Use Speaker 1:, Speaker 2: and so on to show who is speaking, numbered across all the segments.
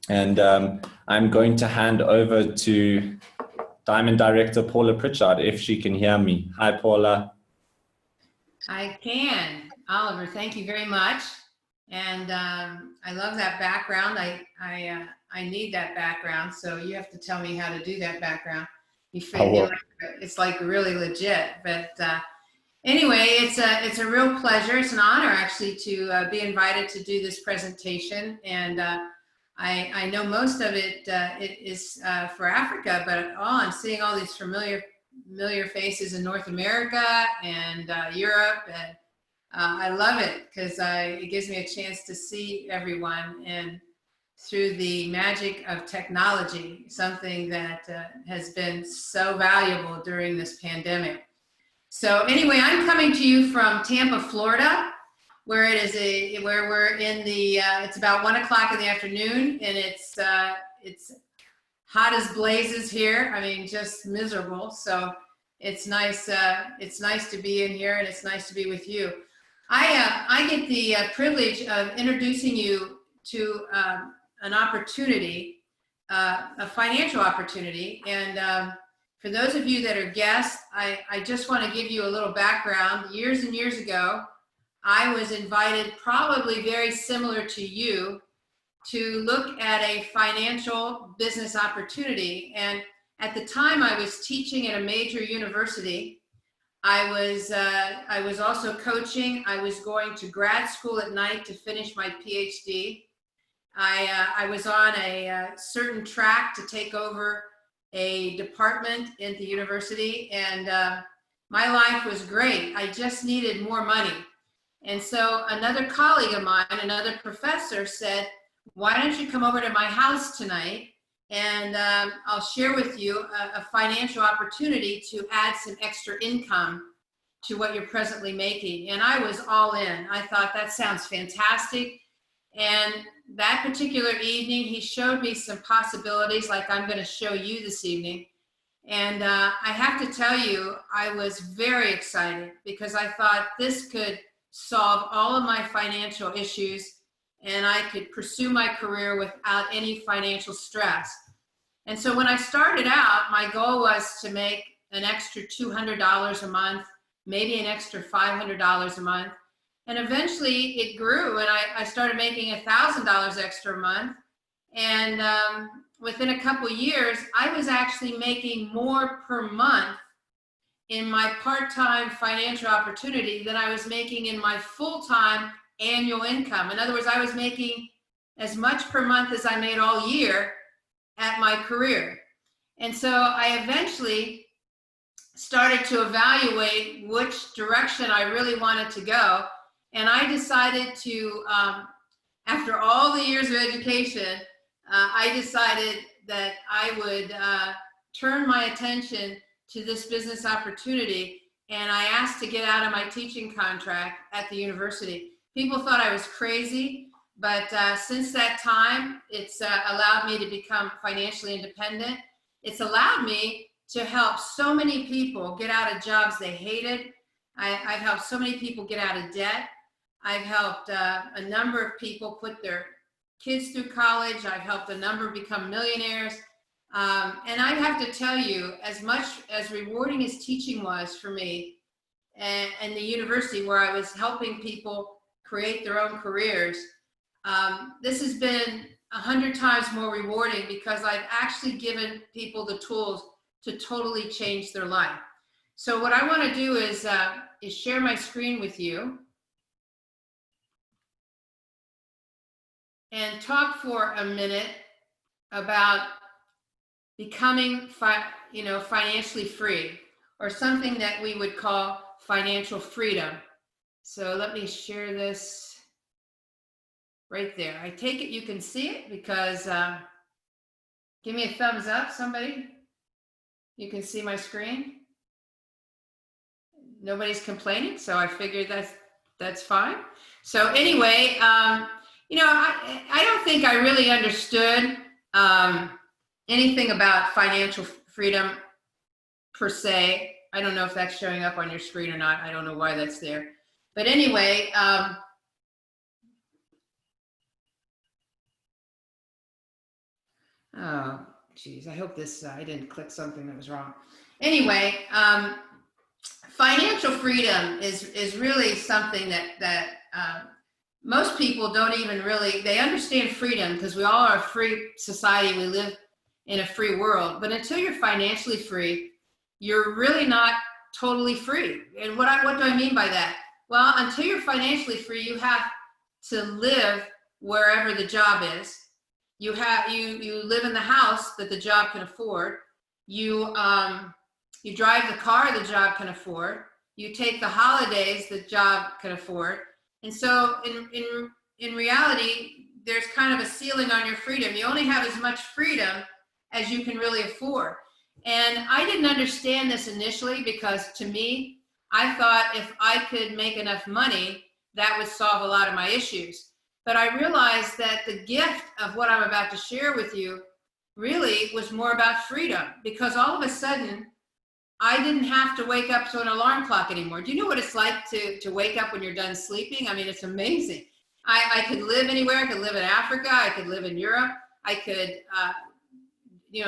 Speaker 1: And I'm going to hand over to Diamond Director Paula Pritchard if she can hear me. Hi, Paula.
Speaker 2: I can. Oliver, thank you very much. And I love that background. I need that background, so you have to tell me how to do that background. It's like really legit. But anyway, it's a real pleasure. It's an honor actually to be invited to do this presentation. And I know most of it it is for Africa, but I'm seeing all these familiar faces in North America and Europe, and I love it because it gives me a chance to see everyone and through the magic of technology, something that has been so valuable during this pandemic. So anyway, I'm coming to you from Tampa, Florida, where where we're in the it's about 1 o'clock in the afternoon, and it's hot as blazes here. I mean, just miserable. So it's nice. It's nice to be in here, and it's nice to be with you. I get the privilege of introducing you to an opportunity, a financial opportunity. And for those of you that are guests, I just want to give you a little background. Years and years ago, I was invited, probably very similar to you, to look at a financial business opportunity. And at the time I was teaching at a major university. I was also coaching. I was going to grad school at night to finish my PhD. I was on a certain track to take over a department at the university, and my life was great. I just needed more money. And so another colleague of mine, another professor, said, why don't you come over to my house tonight, and I'll share with you a financial opportunity to add some extra income to what you're presently making. And I was all in. I thought that sounds fantastic. And that particular evening, he showed me some possibilities like I'm going to show you this evening. And I have to tell you, I was very excited because I thought this could solve all of my financial issues, and I could pursue my career without any financial stress. And so when I started out, my goal was to make an extra $200 a month, maybe an extra $500 a month. And eventually it grew, and I started making $1,000 extra a month. And within a couple of years, I was actually making more per month in my part-time financial opportunity than I was making in my full-time annual income. In other words, I was making as much per month as I made all year at my career. And so I eventually started to evaluate which direction I really wanted to go. And I decided to, after all the years of education, I decided that I would turn my attention to this business opportunity. And I asked to get out of my teaching contract at the university. People thought I was crazy, but since that time, it's allowed me to become financially independent. It's allowed me to help so many people get out of jobs they hated. I've helped so many people get out of debt. I've helped a number of people put their kids through college. I've helped a number become millionaires. And I have to tell you, as much as rewarding as teaching was for me, and the university where I was helping people create their own careers, this has been 100 times more rewarding because I've actually given people the tools to totally change their life. So what I want to do is share my screen with you and talk for a minute about becoming financially free, or something that we would call financial freedom. So let me share this right there. I take it you can see it because give me a thumbs up, somebody. You can see my screen. Nobody's complaining, so I figured that's fine. So anyway, I don't think I really understood anything about financial freedom per se. I don't know if that's showing up on your screen or not. I don't know why that's there. But anyway, Oh, geez. I hope this, I didn't click something that was wrong. Anyway, financial freedom is really something that most people don't even really, they understand freedom because we all are a free society. We live in a free world. But until you're financially free, you're really not totally free. And what do I mean by that? Well, until you're financially free, you have to live wherever the job is. You live in the house that the job can afford. You drive the car the job can afford. You take the holidays the job can afford. And so in reality, there's kind of a ceiling on your freedom. You only have as much freedom as you can really afford. And I didn't understand this initially because to me, I thought if I could make enough money, that would solve a lot of my issues. But I realized that the gift of what I'm about to share with you really was more about freedom, because all of a sudden, I didn't have to wake up to an alarm clock anymore. Do you know what it's like to wake up when you're done sleeping? I mean, it's amazing. I could live anywhere. I could live in Africa. I could live in Europe. I could,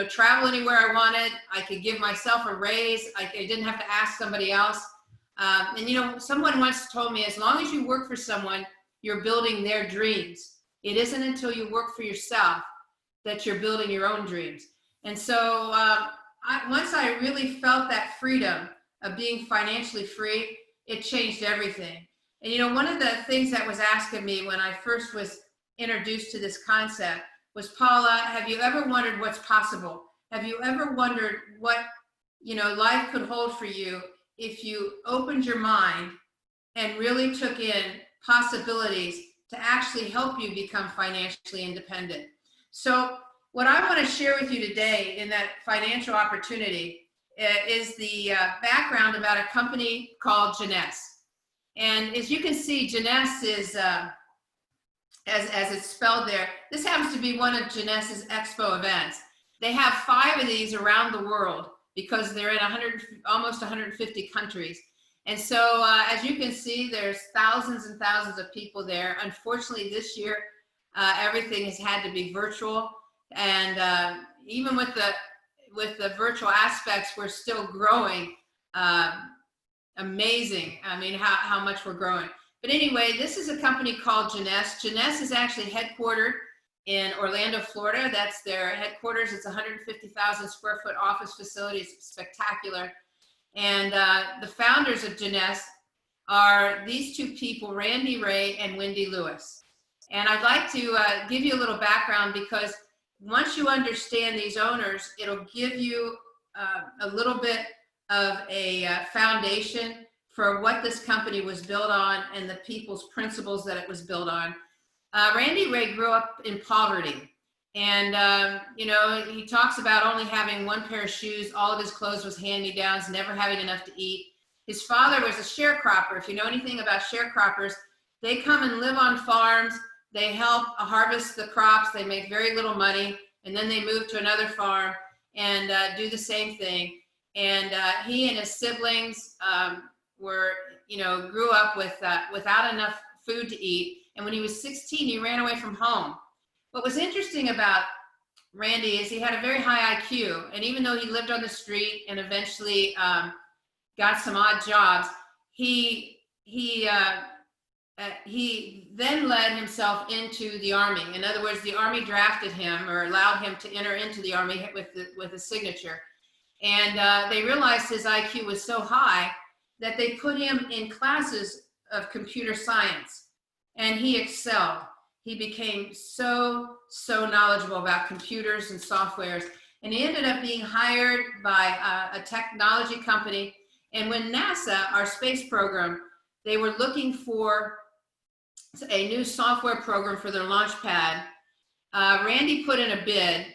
Speaker 2: travel anywhere I wanted. I could give myself a raise. I didn't have to ask somebody else. Someone once told me, as long as you work for someone, you're building their dreams. It isn't until you work for yourself that you're building your own dreams. And so once I really felt that freedom of being financially free, it changed everything. And one of the things that was asked of me when I first was introduced to this concept was, Paula, have you ever wondered what's possible? Have you ever wondered what life could hold for you if you opened your mind and really took in possibilities to actually help you become financially independent? So what I want to share with you today in that financial opportunity is the background about a company called Jeunesse. And as you can see, Jeunesse is, as it's spelled there, this happens to be one of Jeunesse's expo events. They have 5 of these around the world because they're in almost 150 countries. And so as you can see, there's thousands and thousands of people there. Unfortunately, this year, everything has had to be virtual. And even with the virtual aspects, we're still growing. Amazing. I mean, how much we're growing. But anyway, this is a company called Jeunesse. Jeunesse is actually headquartered in Orlando, Florida. That's their headquarters. It's a 150,000 square foot office facility. It's spectacular. And the founders of Jeunesse are these 2 people, Randy Ray and Wendy Lewis. And I'd like to give you a little background, because once you understand these owners, it'll give you a little bit of a foundation for what this company was built on and the people's principles that it was built on. Randy Ray grew up in poverty. And, he talks about only having 1 pair of shoes. All of his clothes was hand-me-downs, never having enough to eat. His father was a sharecropper. If you know anything about sharecroppers, they come and live on farms. They help harvest the crops. They make very little money. And then they move to another farm and do the same thing. And he and his siblings grew up without enough food to eat. And when he was 16, he ran away from home. What was interesting about Randy is he had a very high IQ. And even though he lived on the street and eventually got some odd jobs, he then led himself into the Army. In other words, the Army drafted him or allowed him to enter into the Army with a signature. And they realized his IQ was so high that they put him in classes of computer science, and he excelled. He became so knowledgeable about computers and softwares, and he ended up being hired by a technology company. And when NASA, our space program, they were looking for a new software program for their launch pad, Randy put in a bid,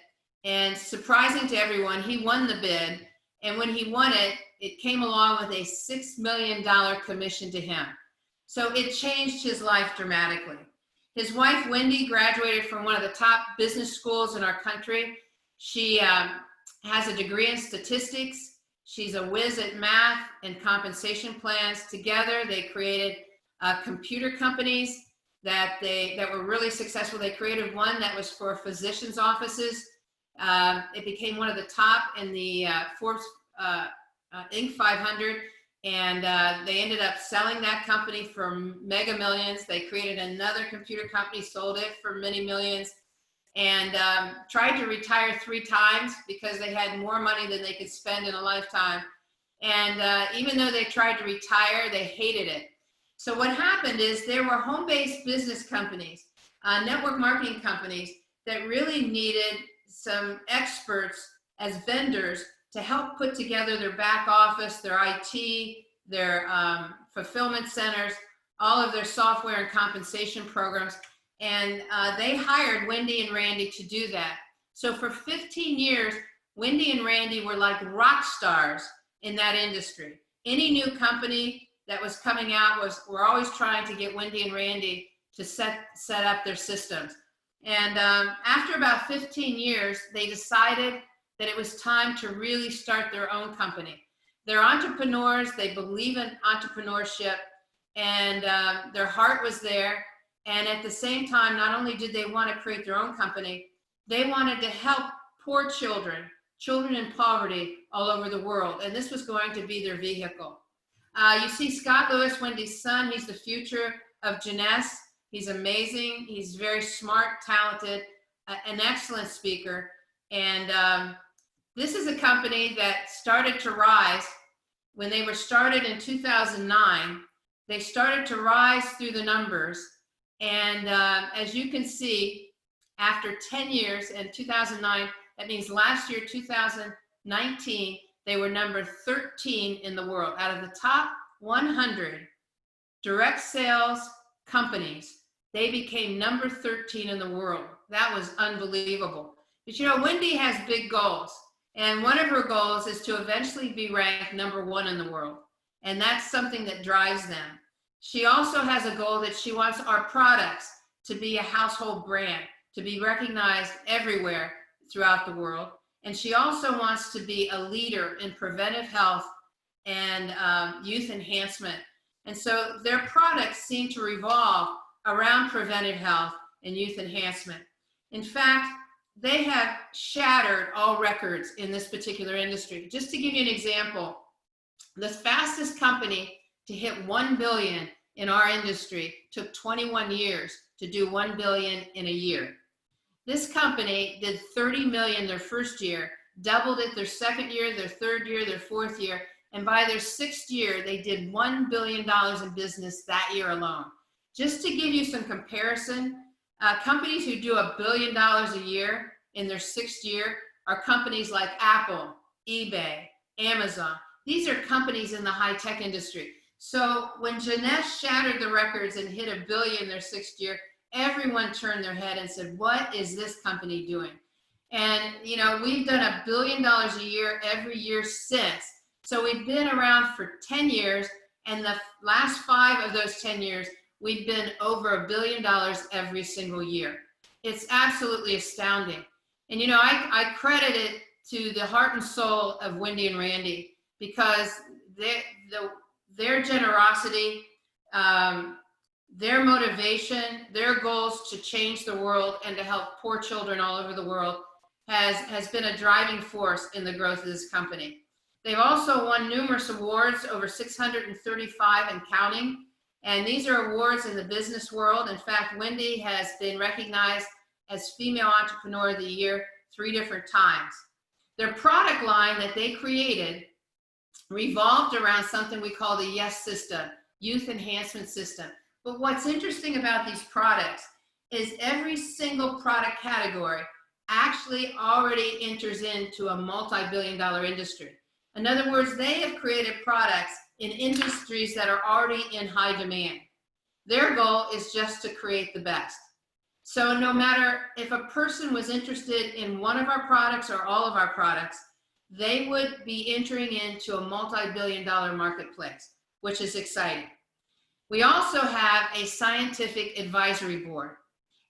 Speaker 2: and surprising to everyone, he won the bid. And when he won it, it came along with a $6 million commission to him. So it changed his life dramatically. His wife, Wendy, graduated from one of the top business schools in our country. She has a degree in statistics. She's a whiz at math and compensation plans. Together, they created computer companies that were really successful. They created one that was for physicians' offices, It became one of the top in the Forbes Inc. 500, and they ended up selling that company for mega millions. They created another computer company, sold it for many millions, and tried to retire 3 times because they had more money than they could spend in a lifetime. And even though they tried to retire, they hated it. So what happened is there were home-based business companies, network marketing companies that really needed some experts as vendors to help put together their back office, their IT, their fulfillment centers, all of their software and compensation programs. And they hired Wendy and Randy to do that. So for 15 years, Wendy and Randy were like rock stars in that industry. Any new company that was coming out were always trying to get Wendy and Randy to set up their systems. And after about 15 years, they decided that it was time to really start their own company. They're entrepreneurs, they believe in entrepreneurship, and their heart was there. And at the same time, not only did they want to create their own company, they wanted to help poor children in poverty all over the world. And this was going to be their vehicle. You see Scott Lewis, Wendy's son. He's the future of Jeunesse. He's amazing. He's very smart, talented, an excellent speaker. And this is a company that started to rise when they were started in 2009. They started to rise through the numbers. And as you can see, after 10 years in 2009, that means last year, 2019, they were number 13 in the world. Out of the top 100 direct sales companies, they became number 13 in the world. That was unbelievable. But you know, Wendy has big goals. And one of her goals is to eventually be ranked number 1 in the world. And that's something that drives them. She also has a goal that she wants our products to be a household brand, to be recognized everywhere throughout the world. And she also wants to be a leader in preventive health and youth enhancement. And so their products seem to revolve around preventive health and youth enhancement. In fact, they have shattered all records in this particular industry. Just to give you an example, the fastest company to hit 1 billion in our industry took 21 years to do 1 billion in a year. This company did 30 million their first year, doubled it their second year, their third year, their fourth year, and by their 6th year, they did $1 billion in business that year alone. Just to give you some comparison, companies who do $1 billion a year in their 6th year are companies like Apple, eBay, Amazon. These are companies in the high-tech industry. So when Jeunesse shattered the records and hit $1 billion in their 6th year, everyone turned their head and said, what is this company doing? And you know, we've done $1 billion a year every year since. So we've been around for 10 years, and the last 5 of those 10 years, we've been over $1 billion every single year. It's absolutely astounding. And you know, I credit it to the heart and soul of Wendy and Randy, because their generosity, their motivation, their goals to change the world and to help poor children all over the world has been a driving force in the growth of this company. They've also won numerous awards, over 635 and counting. And these are awards in the business world. In fact, Wendy has been recognized as Female Entrepreneur of the Year 3 different times. Their product line that they created revolved around something we call the YES system, Youth Enhancement System. But what's interesting about these products is every single product category actually already enters into a multi-billion-dollar industry. In other words, they have created products in industries that are already in high demand. Their goal is just to create the best. So no matter if a person was interested in one of our products or all of our products, they would be entering into a multi-billion-dollar marketplace, which is exciting. We also have a scientific advisory board,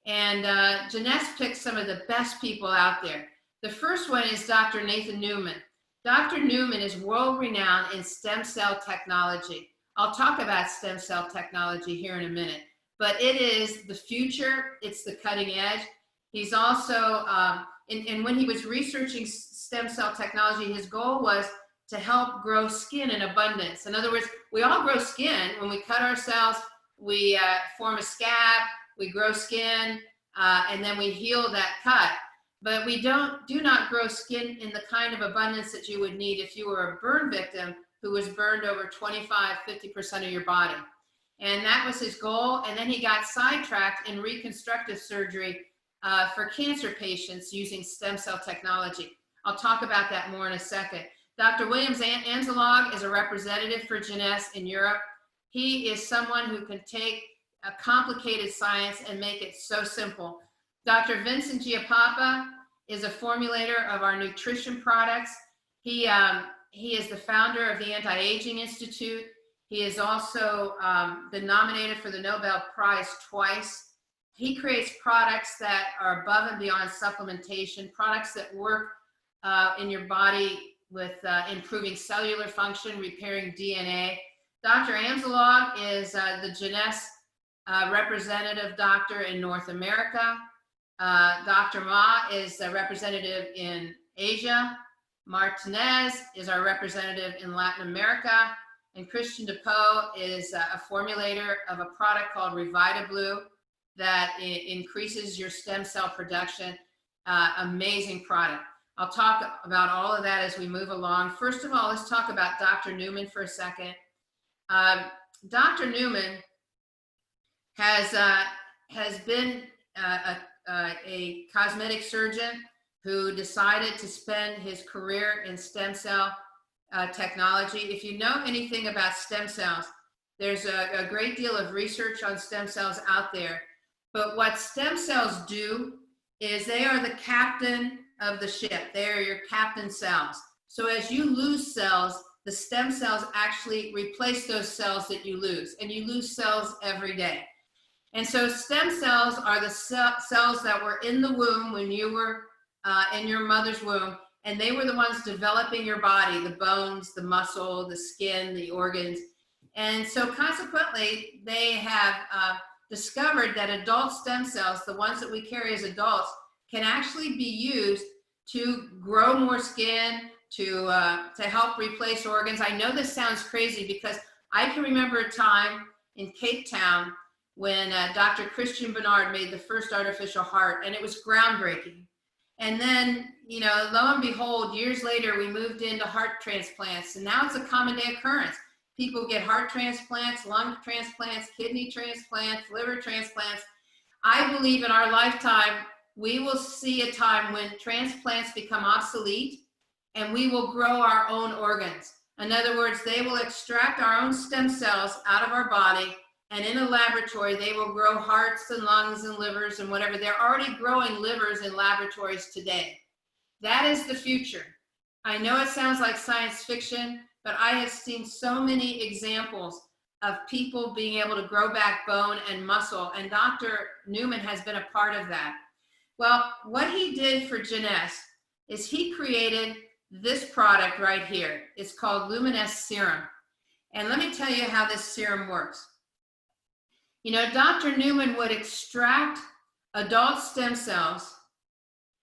Speaker 2: and Jeunesse picked some of the best people out there. The first one is Dr. Nathan Newman. Dr. Newman is world-renowned in stem cell technology. I'll talk about stem cell technology here in a minute, but it is the future. It's the cutting edge. He's also, and when he was researching stem cell technology, his goal was to help grow skin in abundance. In other words, we all grow skin. When we cut ourselves, we form a scab, we grow skin, and then we heal that cut. But we do not grow skin in the kind of abundance that you would need if you were a burn victim who was burned over 25–50% of your body. And that was his goal. And then he got sidetracked in reconstructive surgery for cancer patients using stem cell technology. I'll talk about that more in a second. Dr. Williams Anzalog is a representative for Jeunesse in Europe. He is someone who can take a complicated science and make it so simple. Dr. Vincent Giapapa is a formulator of our nutrition products. He is the founder of the Anti-Aging Institute. He is also been nominated for the Nobel Prize twice. He creates products that are above and beyond supplementation, products that work in your body with improving cellular function, repairing DNA. Dr. Anzalog is the Jeunesse representative doctor in North America. Dr. Ma is a representative in Asia. Martinez is our representative in Latin America. And Christian DePoe is a formulator of a product called RevidaBlue that increases your stem cell production. Amazing product. I'll talk about all of that as we move along. First of all, let's talk about Dr. Newman for a second. Dr. Newman has been a cosmetic surgeon who decided to spend his career in stem cell technology. If you know anything about stem cells, there's a great deal of research on stem cells out there. But what stem cells do is they are the captain of the ship. They are your captain cells. So as you lose cells, the stem cells actually replace those cells that you lose, and you lose cells every day. And so stem cells are the cells that were in the womb when you were in your mother's womb, and they were the ones developing your body, the bones, the muscle, the skin, the organs. And so consequently, they have discovered that adult stem cells, the ones that we carry as adults, can actually be used to grow more skin, to help replace organs. I know this sounds crazy because I can remember a time in Cape Town when Dr. Christian Bernard made the first artificial heart, and it was groundbreaking. And then, you know, lo and behold, years later, we moved into heart transplants, and now it's a common day occurrence. People get heart transplants, lung transplants, kidney transplants, liver transplants. I believe in our lifetime, we will see a time when transplants become obsolete and we will grow our own organs. In other words, they will extract our own stem cells out of our body, and in a laboratory, they will grow hearts and lungs and livers and whatever. They're already growing livers in laboratories today. That is the future. I know it sounds like science fiction, but I have seen so many examples of people being able to grow back bone and muscle, and Dr. Newman has been a part of that. Well, what he did for Jeunesse is he created this product right here. It's called Luminesce Serum. And let me tell you how this serum works. You know, Dr. Newman would extract adult stem cells,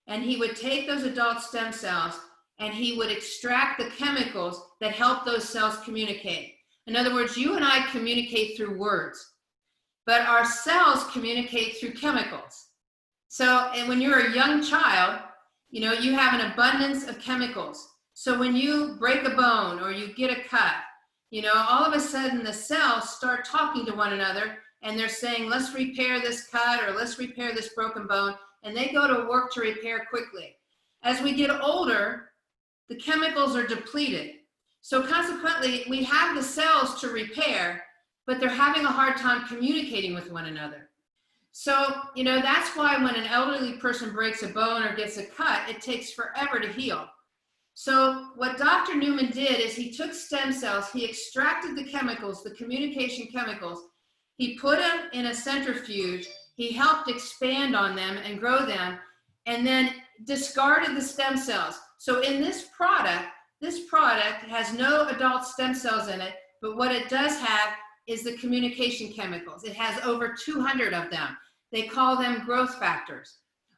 Speaker 2: and he would take those adult stem cells and he would extract the chemicals that help those cells communicate. In other words, you and I communicate through words, but our cells communicate through chemicals. So, and when you're a young child, you know, you have an abundance of chemicals. So when you break a bone or you get a cut, you know, all of a sudden the cells start talking to one another, and they're saying, let's repair this cut or let's repair this broken bone. And they go to work to repair quickly. As we get older, the chemicals are depleted. So consequently, we have the cells to repair, but they're having a hard time communicating with one another. So, you know, that's why when an elderly person breaks a bone or gets a cut, it takes forever to heal. So what Dr. Newman did is he took stem cells, he extracted the chemicals, the communication chemicals, he put them in a centrifuge, he helped expand on them and grow them, and then discarded the stem cells. So in this product has no adult stem cells in it, but what it does have is the communication chemicals. It has over 200 of them. They call them growth factors.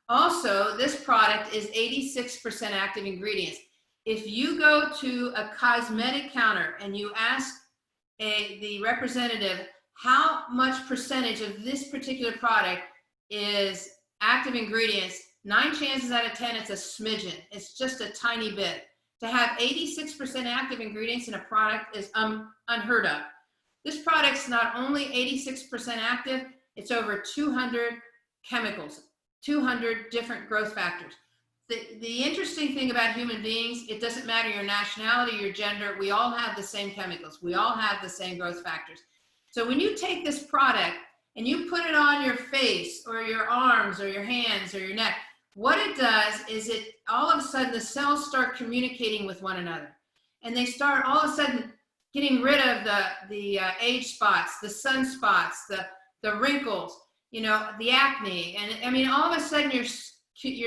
Speaker 2: Also, this product is 86% active ingredients. If you go to a cosmetic counter and you ask the representative how much percentage of this particular product is active ingredients, 9 chances out of 10, it's a smidgen. It's just a tiny bit. To have 86% active ingredients in a product is unheard of. This product's not only 86% active, it's over 200 chemicals, 200 different growth factors. The interesting thing about human beings, it doesn't matter your nationality, your gender, we all have the same chemicals. We all have the same growth factors. So when you take this product and you put it on your face or your arms or your hands or your neck, what it does is it all of a sudden the cells start communicating with one another, and they start all of a sudden getting rid of the age spots, the sunspots, the wrinkles, you know, the acne, and I mean all of a sudden your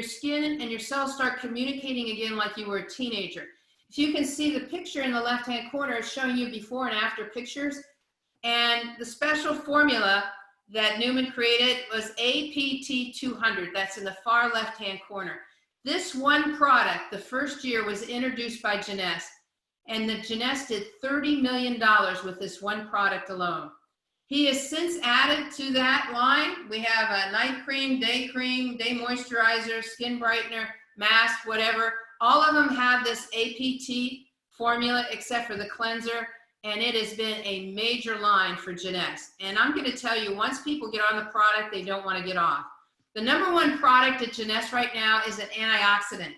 Speaker 2: skin and your cells start communicating again like you were a teenager. If you can see the picture in the left-hand corner, it's showing you before and after pictures, and the special formula that Newman created was APT200. That's in the far left-hand corner. This one product, the first year, was introduced by Jeunesse, and the Jeunesse did $30 million with this one product alone. He has since added to that line. We have a night cream, day moisturizer, skin brightener, mask, whatever. All of them have this APT formula except for the cleanser, and it has been a major line for Jeunesse. And I'm going to tell you, once people get on the product, they don't want to get off. The number one product at Jeunesse right now is an antioxidant.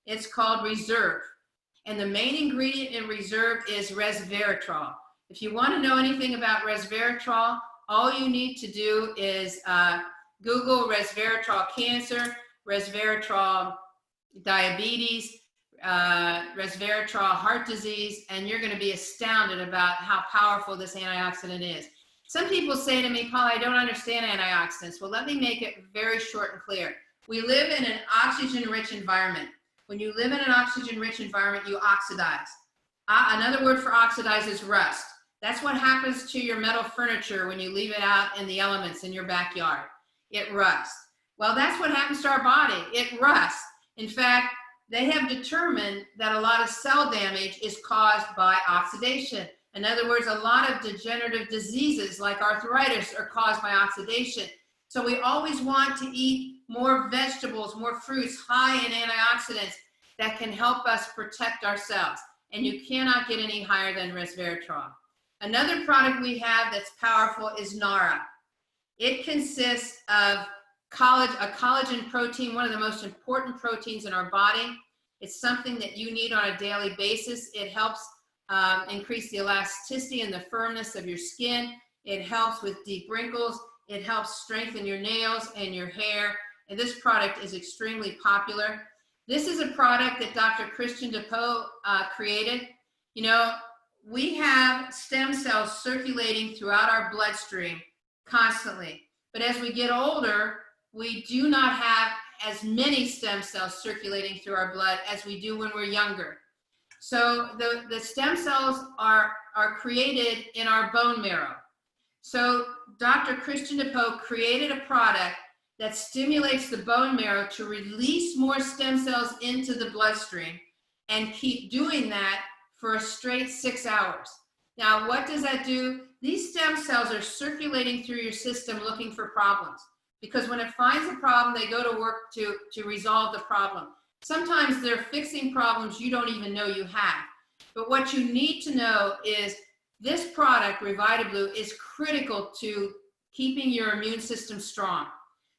Speaker 2: It's called Reserve. And the main ingredient in Reserve is resveratrol. If you want to know anything about resveratrol, all you need to do is Google resveratrol cancer, resveratrol diabetes, resveratrol heart disease, and you're going to be astounded about how powerful this antioxidant is. Some people say to me, Paula, I don't understand antioxidants. Well, let me make it very short and clear. We live in an oxygen-rich environment. When you live in an oxygen-rich environment, you oxidize. Another word for oxidize is rust. That's what happens to your metal furniture when you leave it out in the elements in your backyard. It rusts. Well, that's what happens to our body. It rusts. In fact, they have determined that a lot of cell damage is caused by oxidation. In other words, a lot of degenerative diseases like arthritis are caused by oxidation. So we always want to eat more vegetables, more fruits high in antioxidants that can help us protect ourselves. And you cannot get any higher than resveratrol. Another product we have that's powerful is NARA. It consists of a collagen protein, one of the most important proteins in our body. It's something that you need on a daily basis. It helps increase the elasticity and the firmness of your skin. It helps with deep wrinkles. It helps strengthen your nails and your hair. And this product is extremely popular. This is a product that Dr. Christian DePoe created. You know, we have stem cells circulating throughout our bloodstream constantly. But as we get older, we do not have as many stem cells circulating through our blood as we do when we're younger. So the stem cells are created in our bone marrow. So Dr. Christian DePoe created a product that stimulates the bone marrow to release more stem cells into the bloodstream and keep doing that for a straight 6 hours. Now, what does that do? These stem cells are circulating through your system looking for problems, because when it finds a problem, they go to work to resolve the problem. Sometimes they're fixing problems you don't even know you have. But what you need to know is this product, RevitalBlue, is critical to keeping your immune system strong.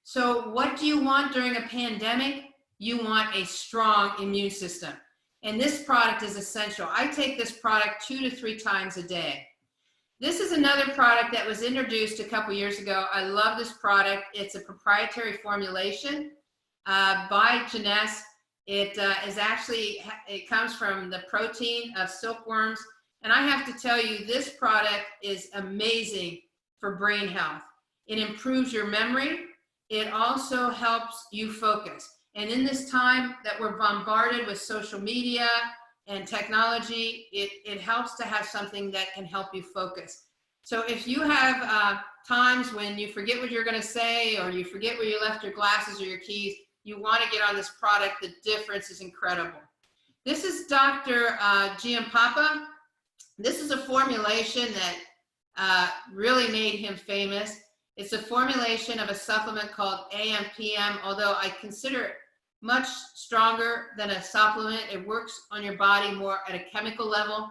Speaker 2: So what do you want during a pandemic? You want a strong immune system. And this product is essential. I take this product 2 to 3 times a day. This is another product that was introduced a couple years ago. I love this product. It's a proprietary formulation by Jeunesse. It comes from the protein of silkworms. And I have to tell you, this product is amazing for brain health. It improves your memory. It also helps you focus. And in this time that we're bombarded with social media and technology, it helps to have something that can help you focus. So if you have times when you forget what you're going to say, or you forget where you left your glasses or your keys, you want to get on this product. The difference is incredible. This is Dr. Giampapa. This is a formulation that really made him famous. It's a formulation of a supplement called AM/PM, although I consider it much stronger than a supplement. It works on your body more at a chemical level.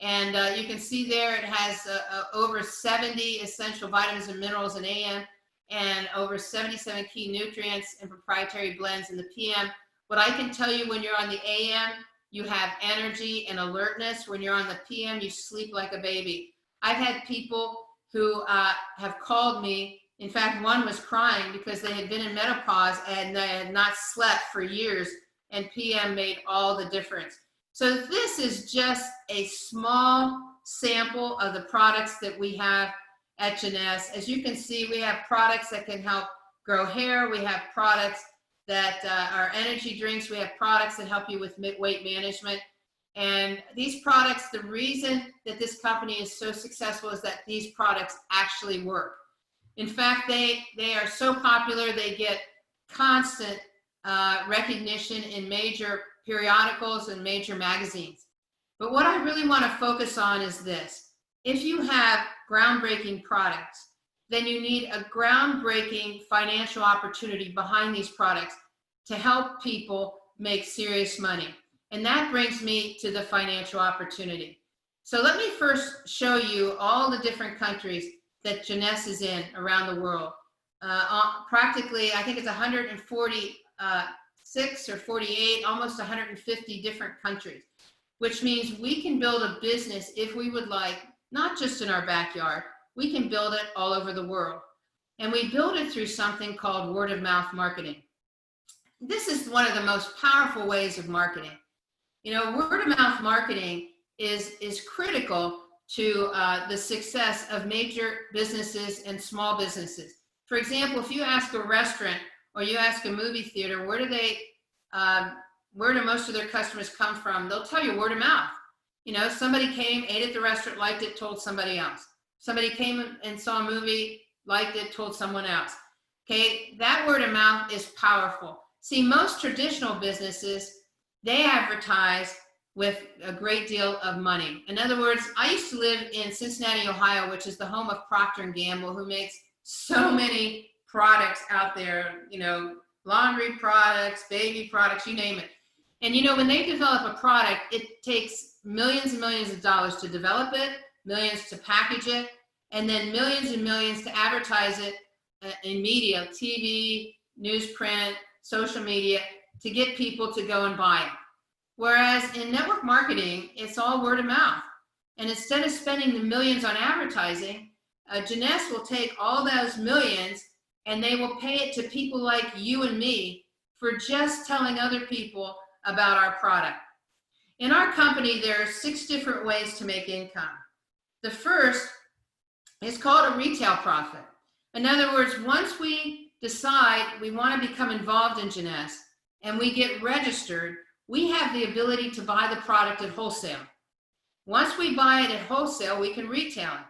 Speaker 2: And you can see there it has over 70 essential vitamins and minerals in AM and over 77 key nutrients and proprietary blends in the PM. What I can tell you, when you're on the AM, you have energy and alertness. When you're on the PM, you sleep like a baby. I've had people who have called me. In fact, one was crying because they had been in menopause and they had not slept for years, and PM made all the difference. So this is just a small sample of the products that we have at Jeunesse. As you can see, we have products that can help grow hair. We have products that are energy drinks. We have products that help you with weight management. And these products, the reason that this company is so successful is that these products actually work. In fact, they are so popular, they get constant recognition in major periodicals and major magazines. But what I really want to focus on is this. If you have groundbreaking products, then you need a groundbreaking financial opportunity behind these products to help people make serious money. And that brings me to the financial opportunity. So let me first show you all the different countries that Jeunesse is in around the world. Practically, I think it's 146 or 48, almost 150 different countries, which means we can build a business if we would like, not just in our backyard, we can build it all over the world. And we build it through something called word of mouth marketing. This is one of the most powerful ways of marketing. You know, word of mouth marketing is critical to the success of major businesses and small businesses. For example, if you ask a restaurant or you ask a movie theater, where do most of their customers come from? They'll tell you word of mouth. You know, somebody came, ate at the restaurant, liked it, told somebody else. Somebody came and saw a movie, liked it, told someone else. Okay, that word of mouth is powerful. See, most traditional businesses, they advertise with a great deal of money. In other words, I used to live in Cincinnati, Ohio, which is the home of Procter & Gamble, who makes so many products out there, you know, laundry products, baby products, you name it. And you know, when they develop a product, it takes millions and millions of dollars to develop it, millions to package it, and then millions and millions to advertise it in media, TV, newsprint, social media, to get people to go and buy it. Whereas in network marketing, it's all word of mouth. And instead of spending the millions on advertising, Jeunesse will take all those millions and they will pay it to people like you and me for just telling other people about our product. In our company, there are 6 different ways to make income. The first is called a retail profit. In other words, once we decide we want to become involved in Jeunesse and we get registered, we have the ability to buy the product at wholesale. Once we buy it at wholesale, we can retail it.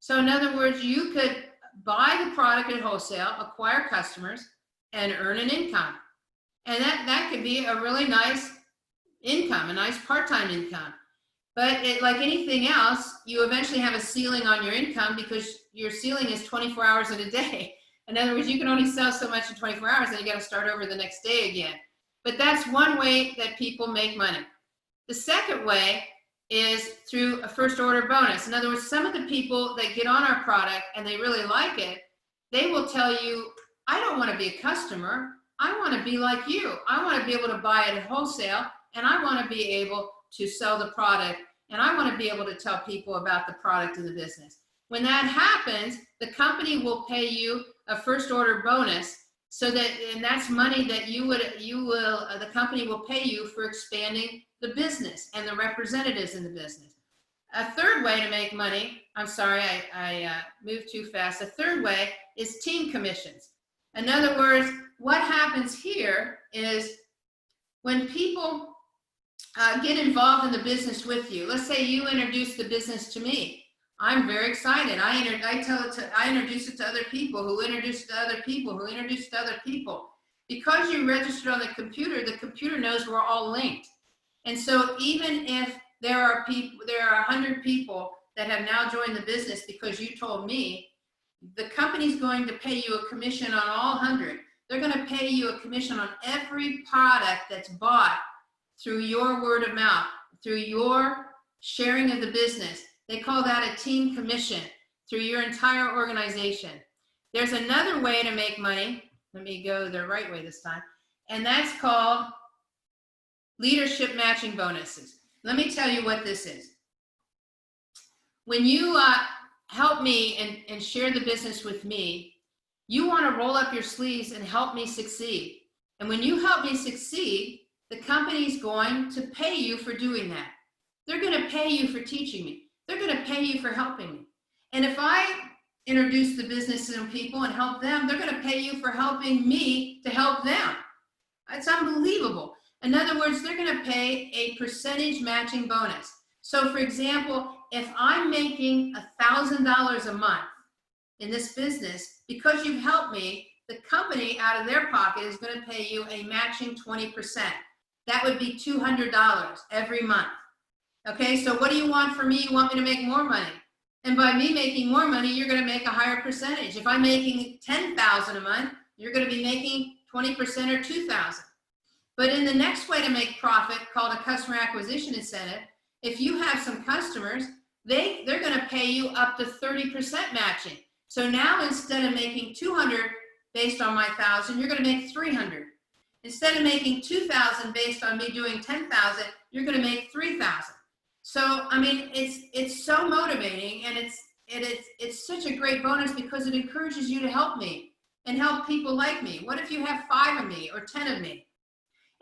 Speaker 2: So in other words, you could buy the product at wholesale, acquire customers, and earn an income. And that could be a really nice income, a nice part-time income. But like anything else, you eventually have a ceiling on your income because your ceiling is 24 hours in a day. In other words, you can only sell so much in 24 hours, and you got to start over the next day again. But that's one way that people make money. The second way is through a first order bonus. In other words, some of the people that get on our product and they really like it, they will tell you, I don't want to be a customer. I want to be like you. I want to be able to buy it at wholesale, and I want to be able to sell the product, and I want to be able to tell people about the product and the business. When that happens, the company will pay you a first order bonus. So that, and that's money that the company will pay you for expanding the business and the representatives in the business. A third way to make money, I'm sorry, I moved too fast. A third way is team commissions. In other words, what happens here is when people get involved in the business with you, let's say you introduce the business to me. I'm very excited. I introduce it to other people who introduce to other people who introduce to other people. because you registered on the computer knows we're all linked. And so even if there are 100 people that have now joined the business because you told me, the company's going to pay you a commission on all 100. They're going to pay you a commission on every product that's bought through your word of mouth, through your sharing of the business. They call that a team commission through your entire organization. There's another way to make money. Let me go the right way this time. And that's called leadership matching bonuses. Let me tell you what this is. When you help me and share the business with me, you want to roll up your sleeves and help me succeed. And when you help me succeed, the company's going to pay you for doing that. They're going to pay you for teaching me. They're going to pay you for helping me. And if I introduce the business to people and help them, they're going to pay you for helping me to help them. It's unbelievable. In other words, they're going to pay a percentage matching bonus. So for example, if I'm making $1,000 a month in this business, because you've helped me, the company out of their pocket is going to pay you a matching 20%. That would be $200 every month. Okay, so what do you want from me? You want me to make more money. And by me making more money, you're going to make a higher percentage. If I'm making $10,000 a month, you're going to be making 20% or $2,000. But in the next way to make profit, called a customer acquisition incentive, if you have some customers, they're going to pay you up to 30% matching. So now instead of making 200 based on my 1,000, you're going to make 300. Instead of making 2,000 based on me doing 10,000, you're going to make 3,000. So, I mean, it's so motivating, and it's such a great bonus because it encourages you to help me and help people like me. What if you have 5 of me or 10 of me?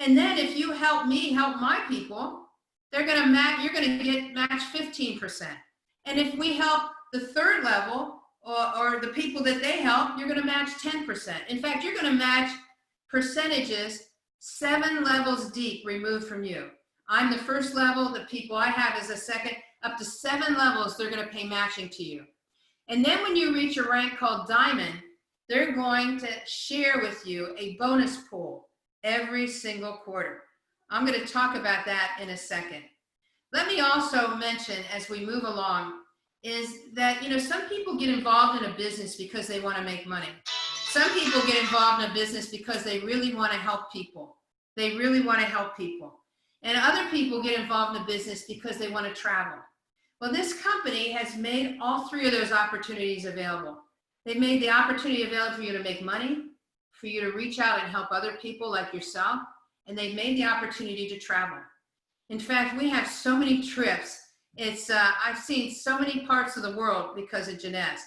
Speaker 2: And then if you help me help my people, you're going to get match 15%. And if we help the third level or the people that they help, you're going to match 10%. In fact, you're going to match percentages 7 levels deep removed from you. I'm the first level, the people I have is a second, up to 7 levels they're going to pay matching to you. And then when you reach a rank called Diamond, they're going to share with you a bonus pool every single quarter. I'm going to talk about that in a second. Let me also mention as we move along is that, you know, some people get involved in a business because they want to make money. Some people get involved in a business because they really want to help people. They really want to help people. And other people get involved in a business because they want to travel. Well, this company has made all 3 of those opportunities available. They've made the opportunity available for you to make money, for you to reach out and help other people like yourself, and they've made the opportunity to travel. In fact, we have so many trips. I've seen so many parts of the world because of Jeunesse.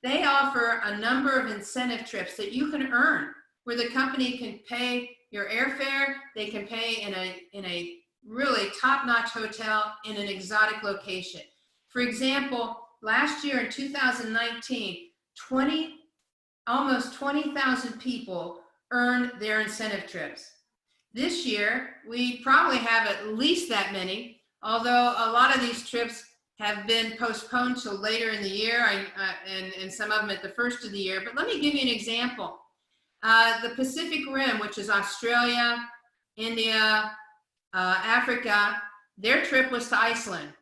Speaker 2: They offer a number of incentive trips that you can earn, where the company can pay your airfare, they can pay in a really top-notch hotel in an exotic location. For example, last year in 2019, almost 20,000 people earned their incentive trips. This year, we probably have at least that many, although a lot of these trips have been postponed till later in the year, and some of them at the first of the year. But let me give you an example. The Pacific Rim, which is Australia, India, Africa, their trip was to Iceland.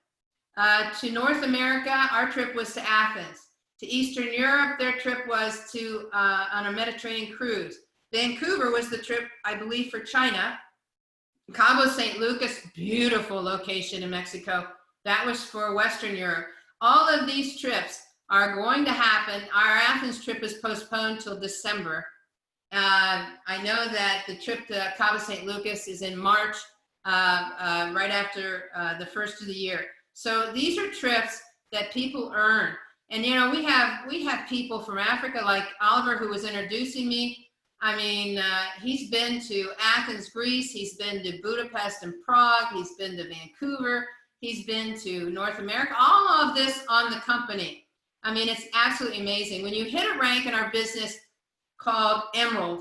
Speaker 2: To North America, our trip was to Athens. To Eastern Europe, their trip was to on a Mediterranean cruise. Vancouver was the trip, I believe, for China. Cabo St. Lucas, beautiful location in Mexico. That was for Western Europe. All of these trips are going to happen. Our Athens trip is postponed till December. I know that the trip to Cabo St. Lucas is in March, right after the first of the year. So these are trips that people earn. And you know, we have people from Africa like Oliver, who was introducing me. I mean, he's been to Athens, Greece. He's been to Budapest and Prague. He's been to Vancouver. He's been to North America. All of this on the company. I mean, it's absolutely amazing. When you hit a rank in our business called Emerald,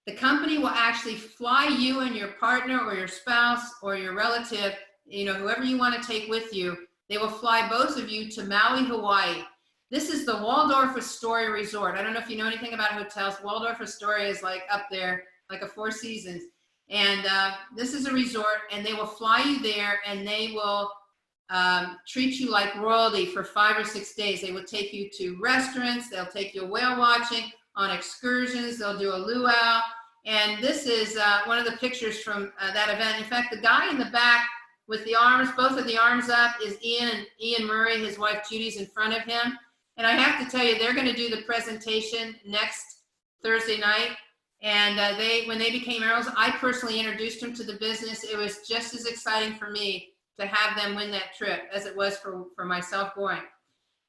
Speaker 2: the company will actually fly you and your partner or your spouse or your relative, you know, whoever you want to take with you, they will fly both of you to Maui, Hawaii. This is the Waldorf Astoria Resort. I don't know if you know anything about hotels. Waldorf Astoria is like up there like a Four Seasons. And this is a resort, and they will fly you there, and they will treat you like royalty for 5 or 6 days. They will take you to restaurants, they'll take you whale watching, on excursions, they'll do a luau. And this is one of the pictures from that event. In fact, the guy in the back with the arms, both of the arms up, is Ian Murray. His wife Judy's in front of him. And I have to tell you, they're going to do the presentation next Thursday night. And when they became Arrows, I personally introduced them to the business. It was just as exciting for me to have them win that trip as it was for myself going.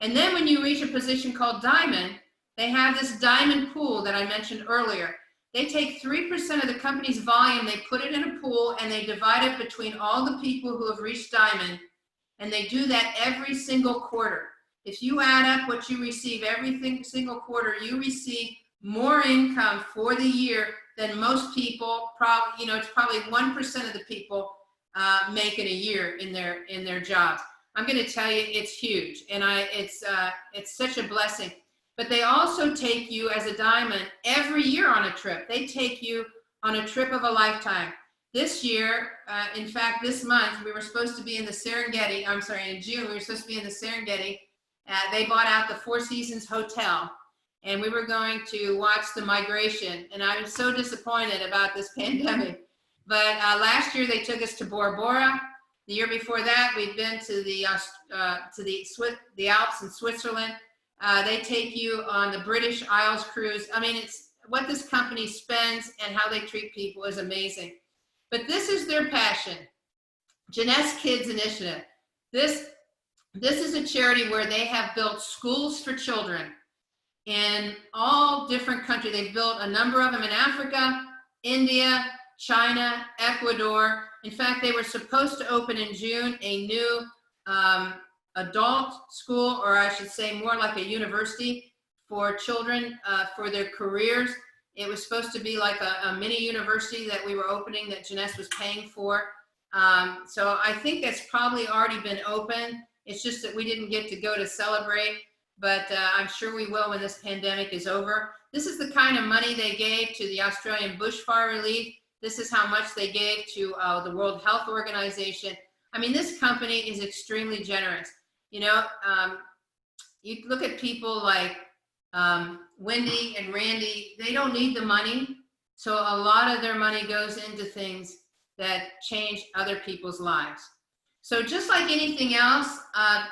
Speaker 2: And then when you reach a position called Diamond, they have this Diamond pool that I mentioned earlier. They take 3% of the company's volume, they put it in a pool, and they divide it between all the people who have reached Diamond. And they do that every single quarter. If you add up what you receive every single quarter, you receive more income for the year than most people. Probably, it's probably 1% of the people make in a year in their jobs. I'm going to tell you, it's huge, and it's such a blessing. But they also take you as a Diamond every year on a trip. They take you on a trip of a lifetime. This year, in fact, this month, we were supposed to be in the Serengeti. I'm sorry, in June, we were supposed to be in the Serengeti. They bought out the Four Seasons Hotel, and we were going to watch the migration. And I was so disappointed about this pandemic. But last year, they took us to Bora Bora. The year before that, we'd been to the Alps in Switzerland. They take you on the British Isles cruise. I mean, it's what this company spends and how they treat people is amazing. But this is their passion. Jeunesse Kids Initiative. This is a charity where they have built schools for children in all different countries. They've built a number of them in Africa, India, China, Ecuador. In fact, they were supposed to open in June a new adult school, or I should say more like a university for children for their careers. It was supposed to be like a mini university that we were opening that Jeunesse was paying for. So I think that's probably already been open. It's just that we didn't get to go to celebrate, but I'm sure we will when this pandemic is over. This is the kind of money they gave to the Australian bushfire relief. This is how much they gave to the World Health Organization. I mean, this company is extremely generous. You look at people like Wendy and Randy, they don't need the money. So a lot of their money goes into things that change other people's lives. So just like anything else,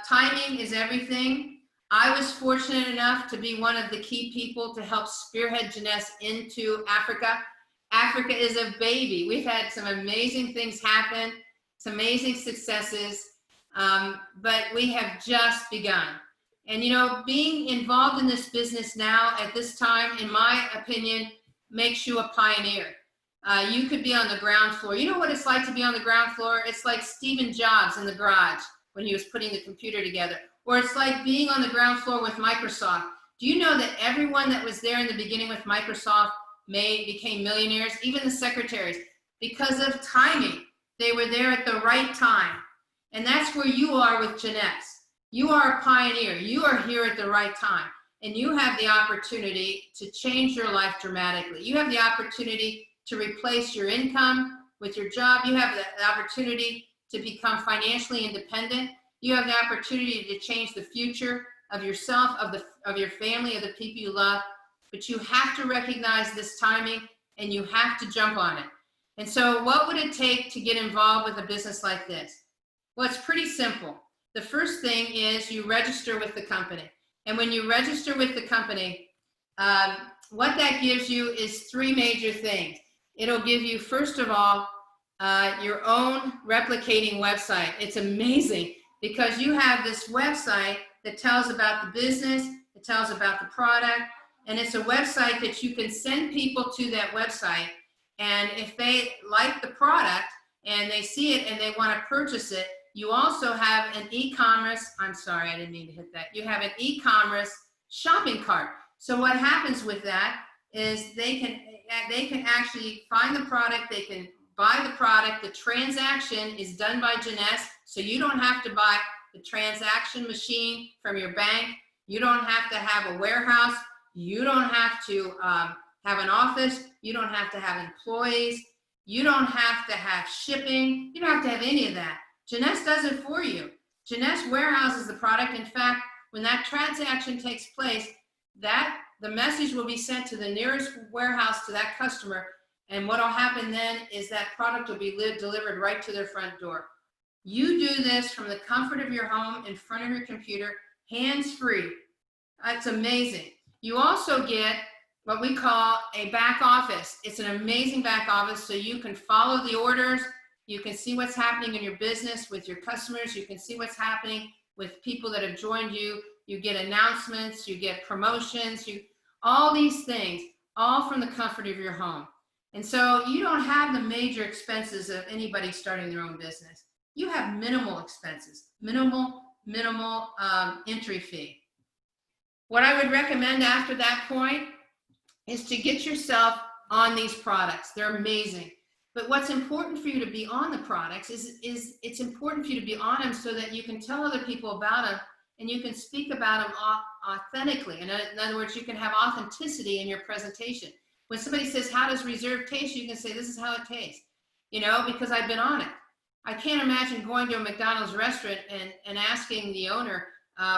Speaker 2: timing is everything. I was fortunate enough to be one of the key people to help spearhead Jeunesse into Africa. Africa is a baby. We've had some amazing things happen, some amazing successes, but we have just begun. And being involved in this business now at this time, in my opinion, makes you a pioneer. You could be on the ground floor. You know what it's like to be on the ground floor? It's like Stephen Jobs in the garage when he was putting the computer together. Or it's like being on the ground floor with Microsoft. Do you know that everyone that was there in the beginning with Microsoft became millionaires, even the secretaries, because of timing? They were there at the right time. And that's where you are with Jeunesse. You are a pioneer. You are here at the right time. And you have the opportunity to change your life dramatically. You have the opportunity to replace your income with your job. You have the opportunity to become financially independent. You have the opportunity to change the future of yourself, of your family, of the people you love. But you have to recognize this timing and you have to jump on it. And so what would it take to get involved with a business like this? Well, it's pretty simple. The first thing is you register with the company. And when you register with the company, what that gives you is three major things. It'll give you, first of all, your own replicating website. It's amazing because you have this website that tells about the business, it tells about the product, and it's a website that you can send people to that website. And if they like the product and they see it and they want to purchase it, you also have an e-commerce, I'm sorry, I didn't mean to hit that. You have an e-commerce shopping cart. So what happens with that is they can actually find the product, they can buy the product, the transaction is done by Jeunesse, so you don't have to buy the transaction machine from your bank, you don't have to have a warehouse, you don't have to have an office, You don't have to have employees. You don't have to have shipping. You don't have to have any of that. Jeunesse does it for you. Jeunesse warehouses the product. In fact, when that transaction takes place, the message will be sent to the nearest warehouse to that customer. And what will happen then is that product will be delivered right to their front door. You do this from the comfort of your home, in front of your computer, hands-free. It's amazing. You also get what we call a back office. It's an amazing back office, so you can follow the orders. You can see what's happening in your business with your customers. You can see what's happening with people that have joined you. You get announcements, you get promotions, all these things, all from the comfort of your home. And so you don't have the major expenses of anybody starting their own business. You have minimal expenses, minimal entry fee. What I would recommend after that point is to get yourself on these products. They're amazing. But what's important for you to be on the products is it's important for you to be on them so that you can tell other people about them and you can speak about them authentically. In other words, you can have authenticity in your presentation. When somebody says, how does Reserve taste? You can say, this is how it tastes, because I've been on it. I can't imagine going to a McDonald's restaurant and asking the owner,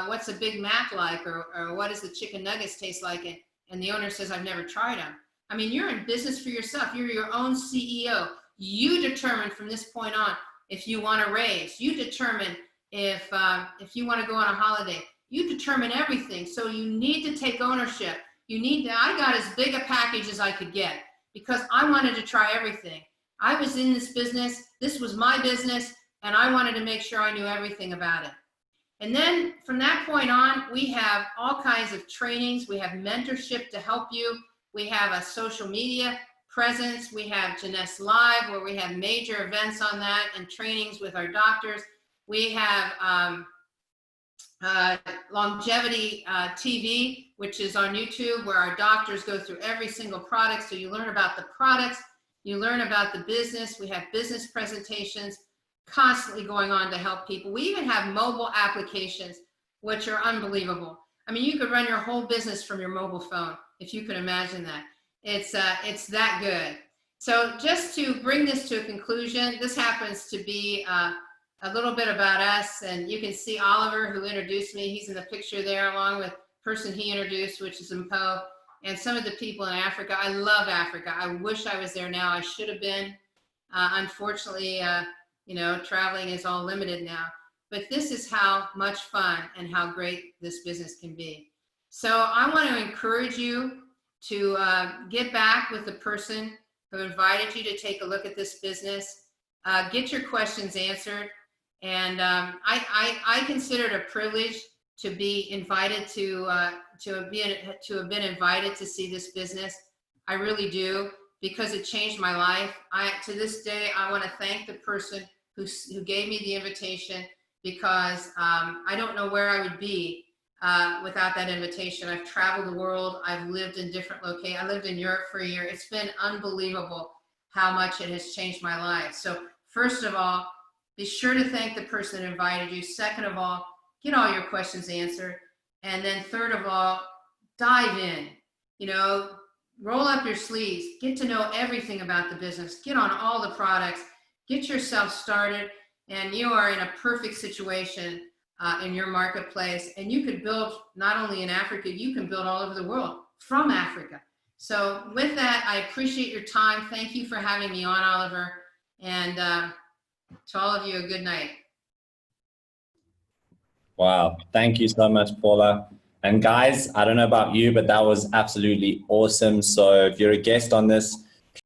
Speaker 2: what's a Big Mac like, or what does the chicken nuggets taste like? And the owner says, I've never tried them. I mean, you're in business for yourself. You're your own CEO. You determine from this point on if you want to raise. You determine if you want to go on a holiday. You determine everything. So you need to take ownership. I got as big a package as I could get because I wanted to try everything. I was in this business. This was my business, and I wanted to make sure I knew everything about it. And then from that point on, we have all kinds of trainings. We have mentorship to help you. We have a social media presence. We have Jeunesse Live, where we have major events on that and trainings with our doctors. We have Longevity TV, which is on YouTube, where our doctors go through every single product. So you learn about the products, you learn about the business. We have business presentations constantly going on to help people. We even have mobile applications, which are unbelievable. I mean, you could run your whole business from your mobile phone, if you can imagine that. It's that good. So just to bring this to a conclusion, this happens to be a little bit about us, and you can see Oliver, who introduced me. He's in the picture there, along with the person he introduced, which is Mpo, and some of the people in Africa. I love Africa. I wish I was there now. I should have been. Unfortunately, traveling is all limited now. But this is how much fun and how great this business can be. So I want to encourage you to get back with the person who invited you to take a look at this business. Get your questions answered. And I consider it a privilege to be invited to have been invited to see this business. I really do, because it changed my life. To this day, I want to thank the person who gave me the invitation, because I don't know where I would be without that invitation. I've traveled the world. I've lived in different locations. I lived in Europe for a year. It's been unbelievable how much it has changed my life. So first of all, be sure to thank the person that invited you. Second of all, get all your questions answered. And then third of all, dive in. Roll up your sleeves. Get to know everything about the business. Get on all the products. Get yourself started. And you are in a perfect situation in your marketplace. And you could build not only in Africa, you can build all over the world from Africa. So with that, I appreciate your time. Thank you for having me on, Oliver. And to all of you, a good night.
Speaker 1: Wow. Thank you so much, Paula. And guys, I don't know about you, but that was absolutely awesome. So if you're a guest on this,